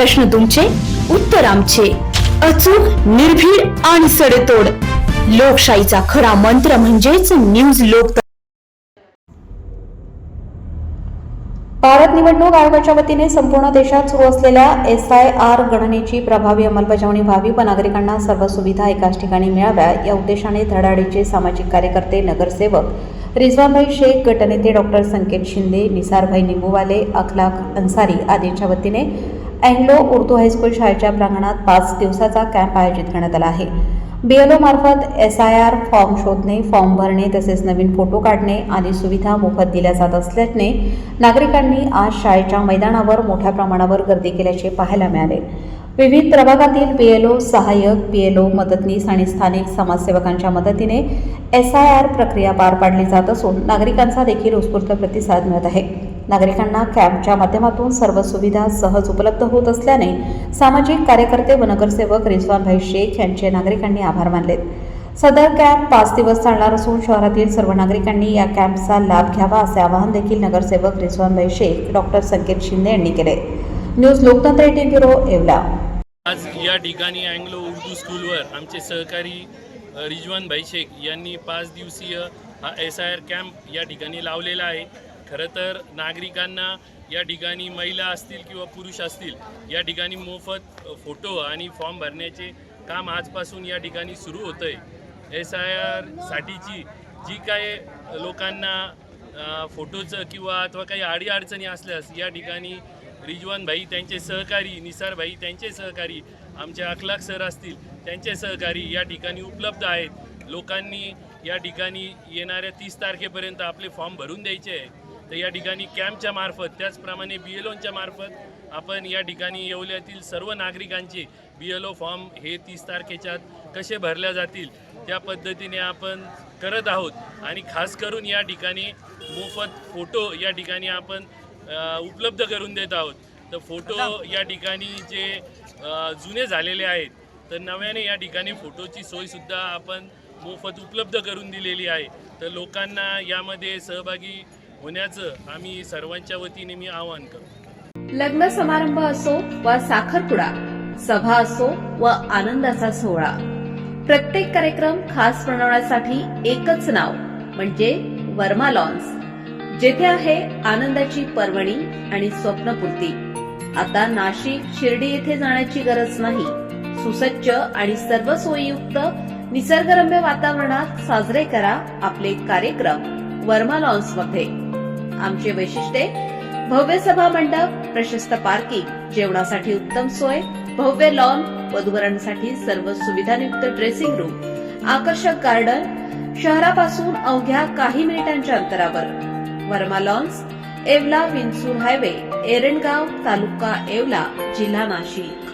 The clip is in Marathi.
प्रश्न तुमचे, उत्तर आमचे. अचूक, निर्भीड आणि सडेतोड. लोकशाहीचा खरा मंत्र म्हणजेच न्यूज लोक. भारत निवडणूक आयोगाच्या वतीने संपूर्ण देशात सुरू असलेल्या SIR गणनेची प्रभावी अंमलबजावणी व्हावी व नागरिकांना सर्व सुविधा एकाच ठिकाणी मिळाव्या या उद्देशाने धडाडीचे सामाजिक कार्यकर्ते, नगरसेवक रिजवानभाई शेख, गटनेते डॉक्टर संकेत शिंदे, निसारभाई निंबूवाले, अखलाक अन्सारी आदींच्या वतीने अँग्लो उर्दू हायस्कूल शाळेच्या प्रांगणात 5 दिवसाचा कॅम्प आयोजित करण्यात आला आहे. BLO मार्फत SIR फॉर्म शोधणे, फॉर्म भरणे तसेच नवीन फोटो काढणे आदी सुविधा मोफत दिल्या जात असल्याने नागरिकांनी आज शाळेच्या मैदानावर मोठ्या प्रमाणावर गर्दी केल्याचे पाहायला मिळाले. विविध प्रभागातील BLO, सहाय्यक, PLO, मदतनीस आणि स्थानिक समाजसेवकांच्या मदतीने SIR प्रक्रिया पार पाडली जात असून नागरिकांचा देखील उत्स्फूर्त प्रतिसाद मिळत आहे. नागरिकांना कॅम्पच्या माध्यमातून सर्व सुविधा सहज उपलब्ध होत असल्याने सामाजिक कार्यकर्ते व नगरसेवक रिजवानभाई शेख यांचे नागरिकांनी आभार मानलेत. सदर कॅम्प 5 दिवस चालणार असून शहरातील सर्व नागरिकांनी या कॅम्पचा लाभ घ्यावा असे आवाहन देखील नगरसेवक रिजवानभाई शेख, डॉक्टर संकेत शिंदे यांनी केले. न्यूज लोकतंत्र 18 ब्युरो, येवला. आज या ठिकाणी अँग्लो उर्दू स्कूलवर आमचे सहकारी रिजवानभाई शेख यांनी 5 दिवसीय हा SIR कॅम्प या ठिकाणी लावलेला आहे. खरं तर नागरिकांना या ठिकाणी महिला असतील किंवा पुरुष असतील या ठिकाणी मोफत फोटो आणि फॉर्म भरण्याचे काम आजपासून या ठिकाणी सुरू होतं आहे. SIR साठीची जी काय लोकांना फोटोचं किंवा अथवा काही अडीअडचणी असल्यास या ठिकाणी रिजवानभाई, त्यांचे सहकारी निसारभाई, त्यांचे सहकारी आमचे अखलाक सर असतील, त्यांचे सहकारी या ठिकाणी उपलब्ध आहेत. लोकांनी या ठिकाणी येणाऱ्या 30 तारखेपर्यंत आपले फॉर्म भरून द्यायचे आहे. तर या ठिकाणी कॅम्पच्या मार्फत, त्याचप्रमाणे BLOच्या मार्फत आपण या ठिकाणी येवल्यातील सर्व नागरिकांचे BLO फॉर्म हे 30 तारखेच्या कसे भरल्या जातील त्या पद्धतीने आपण करत आहोत. आणि खास करून या ठिकाणी मोफत फोटो या ठिकाणी आपण उपलब्ध करून देत आहोत. तर फोटो या ठिकाणी जे जुने झालेले आहेत तर नव्याने या ठिकाणी फोटोची सोयसुद्धा आपण मोफत उपलब्ध करून दिलेली आहे. तर लोकांना यामध्ये सहभागी होण्याचं आम्ही सर्वांच्या वतीने मी आवाहन करतो. लग्न समारंभ असो वा साखरपुडा, सभा असो व आनंदाचा सोहळा, प्रत्येक कार्यक्रम खास बनवण्यासाठी एकच नाव म्हणजे वर्मा लॉन्स, जेथे आहे आनंदाची पर्वणी आणि स्वप्नपूर्ती. आता नाशिक, शिर्डी येथे जाण्याची गरज नाही. सुसज्ज आणि सर्व सोयीयुक्त निसर्गरम्य वातावरणात साजरे करा आपले कार्यक्रम वर्मा लॉन्स मध्ये. आमचे वैशिष्ट्ये: भव्य सभा मंडप, प्रशस्त पार्किंग, जेवणासाठी उत्तम सोय, भव्य लॉन, वधूवरांसाठी सर्व सुविधायुक्त ड्रेसिंग रूम, आकर्षक गार्डन, शहरापासून अवघ्या काही मिनिटांच्या अंतरावर. वर्मा लॉन्स, येवला, विंचूर हायवे, एरंडगाव, तालुका येवला, जिल्हा नाशिक.